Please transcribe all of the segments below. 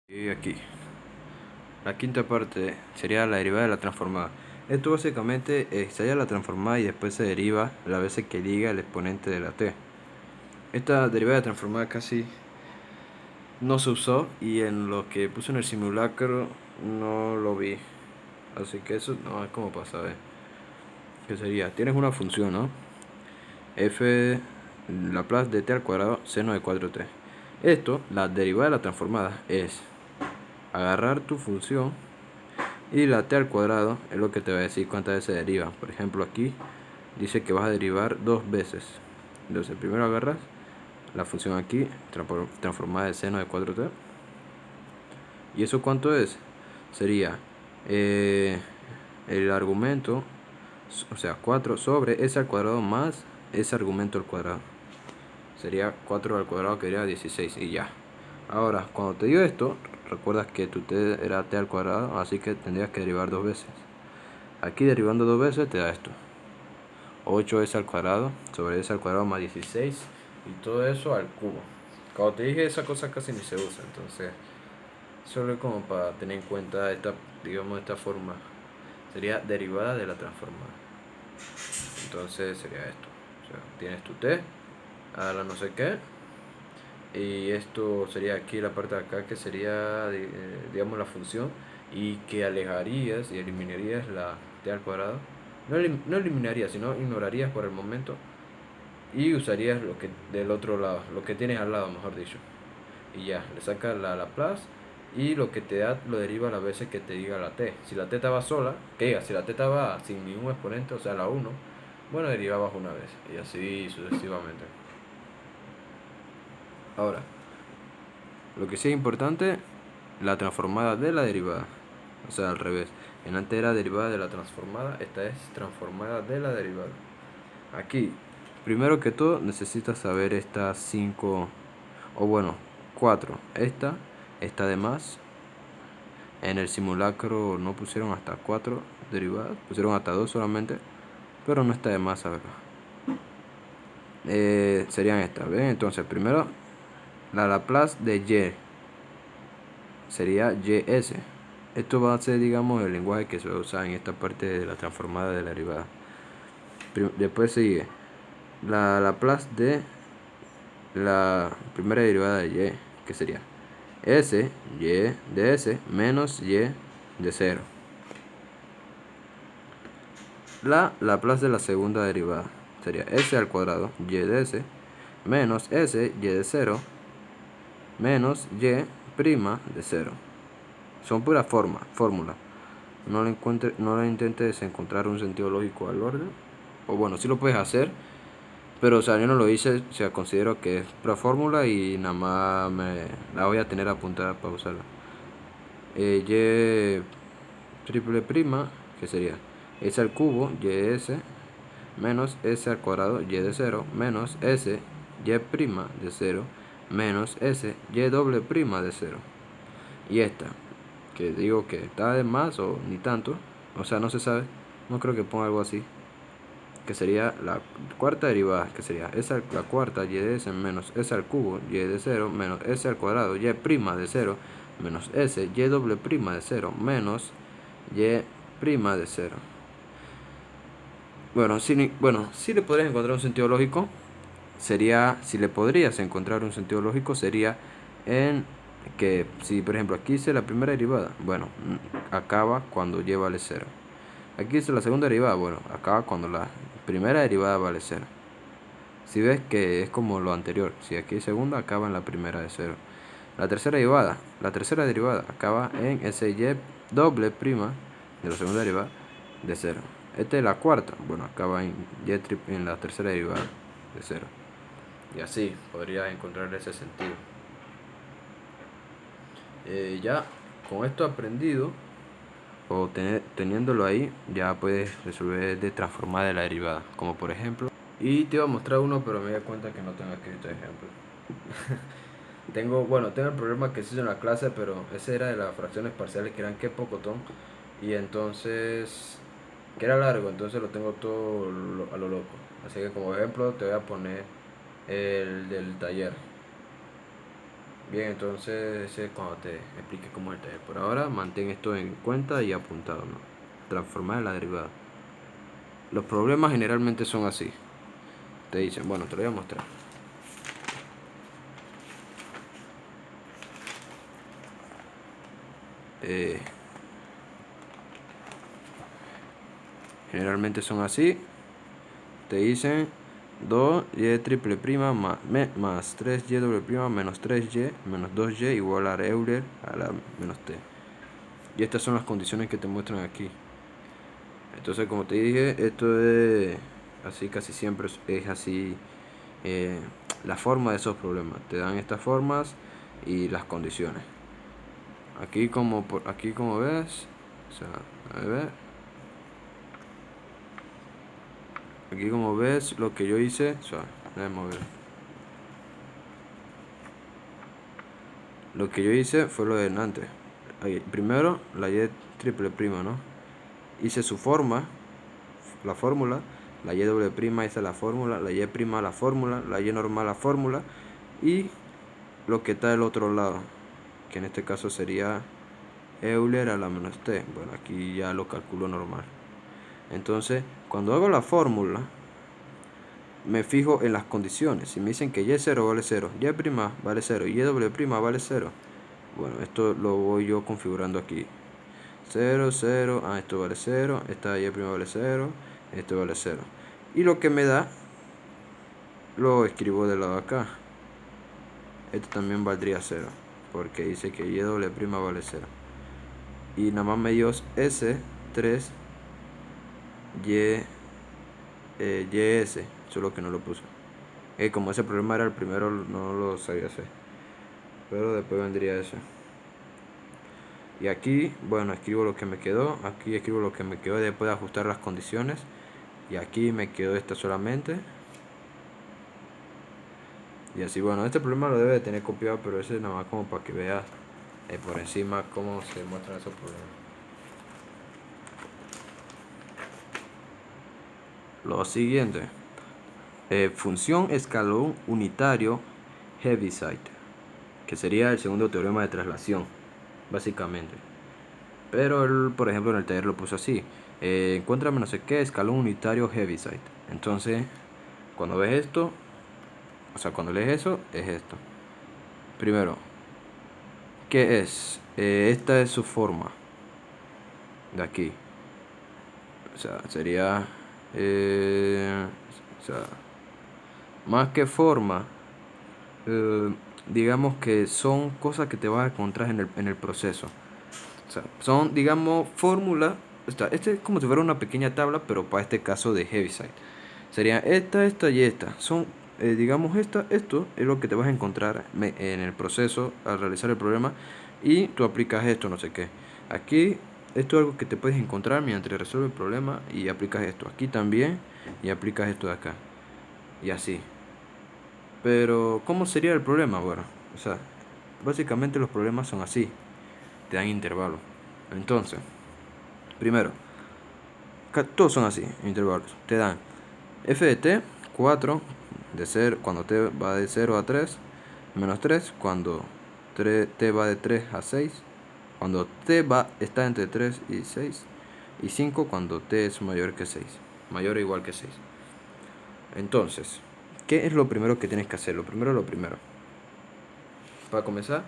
Y aquí, la quinta parte sería la derivada de la transformada. Esto básicamente se halla la transformada y después se deriva las veces que liga el exponente de la t. Esta derivada de transformada casi no se usó y en lo que puse en el simulacro no lo vi. Así que eso no es como para saber. ¿Qué sería? Tienes una función, ¿no? F Laplace de t al cuadrado seno de 4t. Esto, la derivada de la transformada, es agarrar tu función y la t al cuadrado es lo que te va a decir cuántas veces deriva. Por ejemplo, aquí dice que vas a derivar dos veces. Entonces, primero agarras la función aquí, transformada de seno de 4t. ¿Y eso cuánto es? Sería el argumento, o sea, 4 sobre s al cuadrado más ese argumento al cuadrado. Sería 4 al cuadrado, que sería 16 y ya. Ahora, cuando te dio esto, recuerdas que tu t era t al cuadrado, así que tendrías que derivar dos veces. Aquí derivando dos veces te da esto. 8s al cuadrado sobre s al cuadrado más 16 y todo eso al cubo. Como te dije, esa cosa casi ni se usa, entonces solo es como para tener en cuenta esta, digamos, esta forma. Sería derivada de la transformada. Entonces sería esto. O sea, tienes tu t a la no sé qué. Y esto sería aquí la parte de acá, que sería, digamos, la función. Y que alejarías y eliminarías la t al cuadrado. No eliminarías, sino ignorarías por el momento. Y usarías lo que del otro lado, lo que tienes al lado, mejor dicho. Y ya, le sacas la Laplace. Y lo que te da lo deriva las veces que te diga la t. Si la t estaba sola, que diga, si la t estaba sin ningún exponente, o sea, la 1, bueno, derivabas una vez. Y así sucesivamente. Ahora, lo que sí es importante, la transformada de la derivada. O sea, al revés. En antes era derivada de la transformada, esta es transformada de la derivada. Aquí, primero que todo, necesitas saber estas 5, o bueno, 4. Esta de más. En el simulacro no pusieron hasta 4 derivadas, pusieron hasta 2 solamente, pero no está de más saberlo. Serían estas, ¿ven? Entonces, primero, la Laplace de y sería ys. Esto va a ser, digamos, el lenguaje que se va a usar en esta parte de la transformada de la derivada. Después sigue la Laplace de la primera derivada de y, que sería s y de s menos y de 0. La Laplace de la segunda derivada sería s al cuadrado y de s menos s y de 0 menos y prima de 0. Son pura fórmula. No le intentes encontrar un sentido lógico al orden. O bueno, sí lo puedes hacer, pero o sea, yo no lo hice. O sea, considero que es pura fórmula y nada más la voy a tener apuntada para usarla. Y triple prima, que sería s al cubo y de s menos s al cuadrado y de 0 menos s y prima de 0 menos s y doble prima de 0. Y esta, que digo que está de más o ni tanto, o sea, no se sabe, no creo que ponga algo así, que sería la cuarta derivada, que sería s la cuarta y de s menos s al cubo y de 0 menos s al cuadrado y prima de 0 menos s y doble prima de 0 menos y prima de 0. Bueno, si le podrías encontrar un sentido lógico, sería, si le podrías encontrar un sentido lógico, sería en que, si por ejemplo aquí hice la primera derivada, bueno, acaba cuando y vale 0. Aquí hice la segunda derivada, bueno, acaba cuando la primera derivada vale 0. Si ves que es como lo anterior, si aquí segunda, acaba en la primera de 0. La tercera derivada acaba en ese y doble prima de la segunda derivada de 0. Esta es la cuarta, bueno, acaba en y en la tercera derivada de 0. Y así podrías encontrar ese sentido. Ya con esto aprendido, o teniéndolo ahí, ya puedes resolver de transformar de la derivada. Como por ejemplo, y te iba a mostrar uno, pero me di cuenta que no tengo escrito ejemplo. Tengo el problema que se hizo en la clase, pero ese era de las fracciones parciales, que eran que pocotón. Y entonces, que era largo, entonces lo tengo todo a lo loco. Así que como ejemplo te voy a poner el del taller. Bien, entonces ese es cuando te explique cómo es el taller. Por ahora mantén esto en cuenta y apuntado, ¿no? Transformar en la derivada. Los problemas generalmente son así. Te dicen, bueno, te lo voy a mostrar. Eh, generalmente son así. Te dicen 2y triple prima más 3y doble prima menos 3y menos 2y igual a Euler a la menos t. Y estas son las condiciones que te muestran aquí. Entonces, como te dije, esto es así, casi siempre es así eh, la forma de esos problemas. Te dan estas formas y las condiciones. Aquí como ves, o sea, a ver, aquí como ves lo que yo hice, o sea, déjame ver. Lo que yo hice fue lo de antes. Primero la y triple prima, ¿no? Hice su forma, la fórmula, la y doble prima hice la fórmula, la y prima la fórmula, la y normal la fórmula y lo que está del otro lado, que en este caso sería Euler a la menos t. Bueno, aquí ya lo calculo normal. Entonces, cuando hago la fórmula, me fijo en las condiciones. Si me dicen que y0 vale 0, y' vale 0 y doble prima vale 0, bueno, esto lo voy yo configurando aquí. 0, 0, esto vale 0, esta y' vale 0, esto vale 0. Y lo que me da, lo escribo del lado de acá. Esto también valdría 0, porque dice que y doble prima vale 0. Y nada más me dio S3 Y, YS, solo que no lo puso. Como ese problema era el primero, no lo sabía hacer. Pero después vendría ese. Y aquí, bueno, escribo lo que me quedó. Aquí escribo lo que me quedó después de ajustar las condiciones. Y aquí me quedó esta solamente. Y así, bueno, este problema lo debe de tener copiado, pero ese es nada más como para que veas por encima cómo se muestran esos problemas. Lo siguiente. Función escalón unitario Heaviside, que sería el segundo teorema de traslación, básicamente. Pero él, por ejemplo, en el taller lo puso así. Encuéntrame no sé qué, escalón unitario Heaviside. Entonces, cuando ves esto, o sea, cuando lees eso, es esto. Primero, ¿qué es? Esta es su forma. De aquí. O sea, sería... o sea, más que forma, digamos que son cosas que te vas a encontrar en el proceso. O sea, son, digamos, fórmulas. Este es como si fuera una pequeña tabla, pero para este caso de Heaviside. Serían esta y esta. Son, digamos, esto es lo que te vas a encontrar en el proceso al realizar el problema. Y tú aplicas esto, no sé qué. Aquí, esto es algo que te puedes encontrar mientras resuelves el problema y aplicas esto. Aquí también y aplicas esto de acá. Y así. Pero, ¿cómo sería el problema? Bueno, o sea, básicamente los problemas son así. Te dan intervalos. Entonces, primero, todos son así, intervalos. Te dan f de t, 4, de 0, cuando t va de 0 a 3, menos 3, cuando t va de 3 a 6, cuando está entre 3 y 6, y 5 cuando t es mayor que 6, mayor o igual que 6. Entonces, ¿qué es lo primero que tienes que hacer? Lo primero. Para comenzar,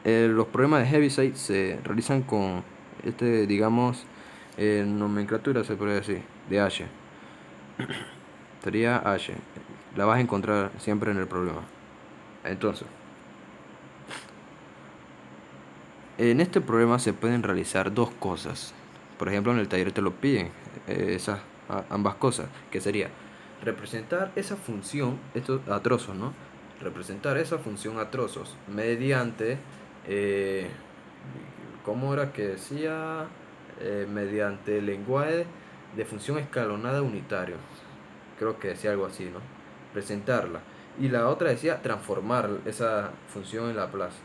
los problemas de Heaviside se realizan con digamos, nomenclatura se puede decir, de H. Sería H. La vas a encontrar siempre en el problema. Entonces, en este problema se pueden realizar dos cosas. Por ejemplo, en el taller te lo piden esas ambas cosas, que sería representar esa función, esto a trozos, ¿no? Representar esa función a trozos mediante, ¿cómo era que decía? Mediante el lenguaje de función escalonada unitario. Creo que decía algo así, ¿no? Presentarla. Y la otra decía transformar esa función en Laplace.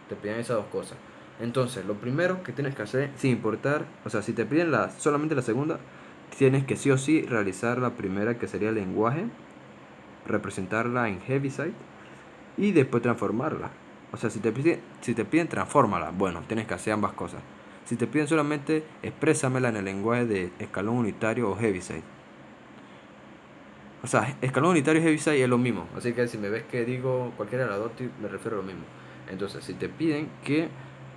Te piden esas dos cosas. Entonces, lo primero que tienes que hacer, sin importar, o sea, si te piden solamente la segunda, tienes que sí o sí realizar la primera, que sería el lenguaje, representarla en Heaviside, y después transformarla. O sea, si te piden transfórmala, bueno, tienes que hacer ambas cosas. Si te piden solamente exprésamela en el lenguaje de escalón unitario o Heaviside. O sea, escalón unitario y Heaviside es lo mismo. Así que si me ves que digo cualquiera de las dos, me refiero a lo mismo. Entonces, si te piden que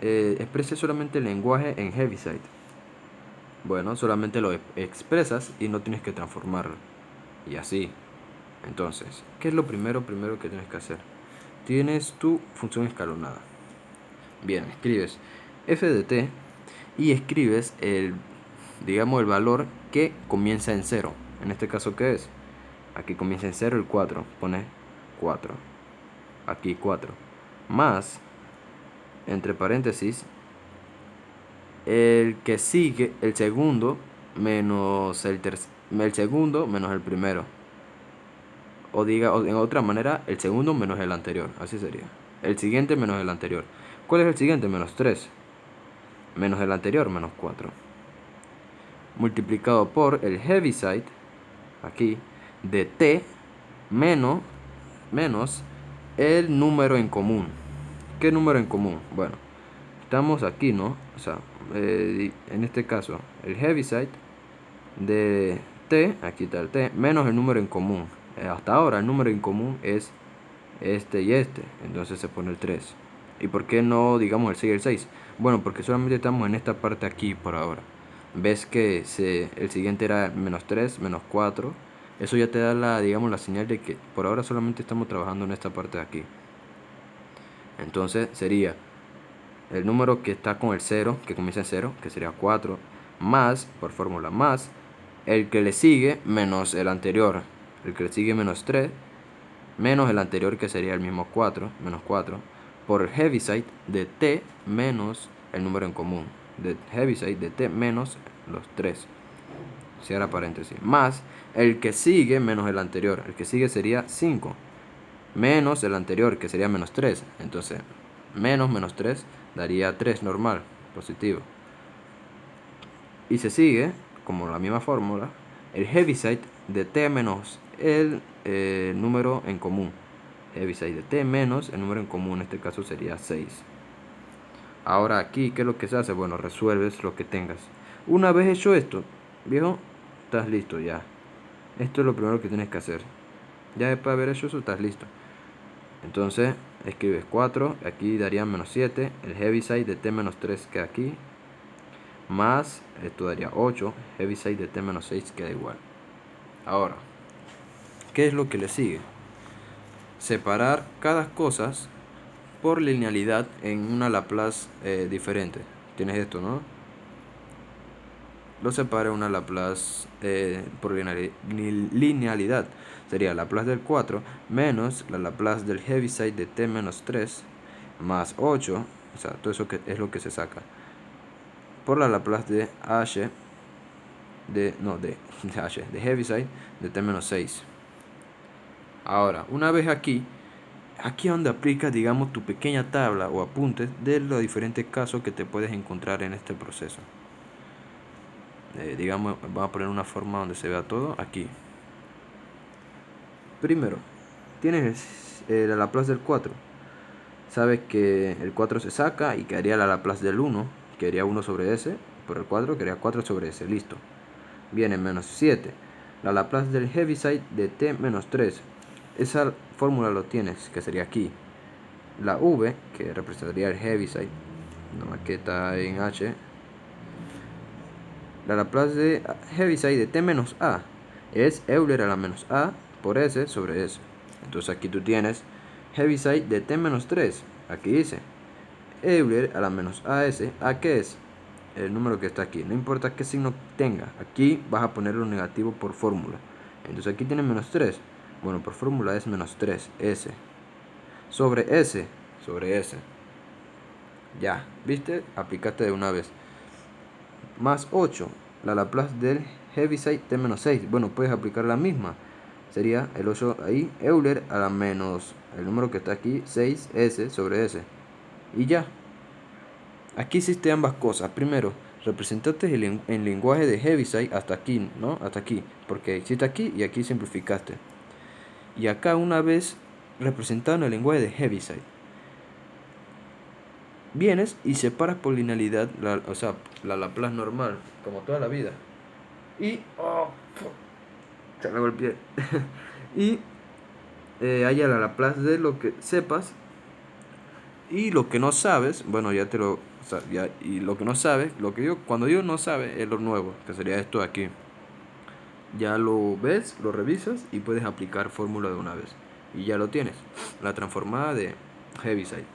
expreses solamente el lenguaje en Heaviside, bueno, solamente lo expresas y no tienes que transformarlo. Y así. Entonces, ¿qué es lo primero que tienes que hacer? Tienes tu función escalonada. Bien, escribes f de t y escribes digamos, el valor que comienza en 0. En este caso, ¿qué es? Aquí comienza en 0 el 4. Pone 4. Aquí 4. Más, entre paréntesis, el que sigue, el segundo menos el segundo menos el primero. O diga, o en otra manera, el segundo menos el anterior. Así sería. El siguiente menos el anterior. ¿Cuál es el siguiente? Menos 3. Menos el anterior, menos 4. Multiplicado por el Heaviside, aquí, de t menos el número en común. ¿Qué número en común? Bueno, estamos aquí, ¿no? O sea, en este caso, el Heaviside de t, aquí está el t, menos el número en común. Hasta ahora el número en común es este y este, entonces se pone el 3. ¿Y por qué no digamos el 6 y el 6? Bueno, porque solamente estamos en esta parte aquí por ahora. Ves que el siguiente era menos 3, menos 4. Eso ya te da digamos, la señal de que por ahora solamente estamos trabajando en esta parte de aquí. Entonces sería el número que está con el 0, que comienza en 0, que sería 4, más, por fórmula, más el que le sigue menos el anterior, el que le sigue menos 3, menos el anterior, que sería el mismo 4, menos 4, por el Heaviside de t menos el número en común, de Heaviside de t menos los 3, cierra paréntesis, más el que sigue menos el anterior, el que sigue sería 5, menos el anterior, que sería menos 3, entonces menos 3 daría 3 normal, positivo. Y se sigue, como la misma fórmula, el Heaviside de t menos el número en común. Heaviside de t menos el número en común, en este caso sería 6. Ahora aquí, ¿qué es lo que se hace? Bueno, resuelves lo que tengas. Una vez hecho esto, viejo, estás listo ya. Esto es lo primero que tienes que hacer. Ya después de haber hecho eso, estás listo. Entonces, escribes 4, aquí daría menos 7, el Heaviside de t menos 3 queda aquí, más, esto daría 8, Heaviside de t menos 6 queda igual. Ahora, ¿qué es lo que le sigue? Separar cada cosa por linealidad en una Laplace diferente. Tienes esto, ¿no? Lo separa en una Laplace por linealidad. Sería Laplace del 4 menos la Laplace del Heaviside de t menos 3 más 8. O sea, todo eso que es lo que se saca. Por la Laplace de h de Heaviside de t menos 6. Ahora, una vez aquí es donde aplicas, digamos, tu pequeña tabla o apuntes de los diferentes casos que te puedes encontrar en este proceso. Digamos, vamos a poner una forma donde se vea todo aquí. Primero, tienes la Laplace del 4. Sabes que el 4 se saca y quedaría la Laplace del 1, quedaría 1 sobre s, por el 4 quedaría 4 sobre s, listo. Viene menos 7, la Laplace del Heaviside de t menos 3. Esa fórmula lo tienes, que sería aquí. La v, que representaría el Heaviside, una maqueta en h. La Laplace de Heaviside de t menos a es Euler a la menos a por s sobre s. Entonces aquí tú tienes Heaviside de t menos 3. Aquí dice Euler a la menos as. ¿A qué es? El número que está aquí. No importa qué signo tenga. Aquí vas a ponerlo negativo por fórmula. Entonces aquí tiene menos 3. Bueno, por fórmula es menos 3. S. Sobre S. Sobre S. Ya. ¿Viste? Aplicaste de una vez. Más 8. La Laplace del Heaviside t menos 6. Bueno, puedes aplicar la misma. Sería el 8 ahí. Euler a la menos el número que está aquí. 6S sobre S. Y ya. Aquí hiciste ambas cosas. Primero, representaste el lenguaje de Heaviside hasta aquí, ¿no? Hasta aquí. Porque hiciste aquí y aquí simplificaste. Y acá una vez representado en el lenguaje de Heaviside. Vienes y separas por linealidad, o sea, la Laplace normal, como toda la vida. Y... ¡oh! Se me golpeé. Y haya la Laplace de lo que sepas. Y lo que no sabes, bueno, ya te lo... O sea, ya, y lo que no sabes, lo que yo, cuando yo no sabe, es lo nuevo, que sería esto de aquí. Ya lo ves, lo revisas y puedes aplicar fórmula de una vez. Y ya lo tienes. La transformada de Heaviside.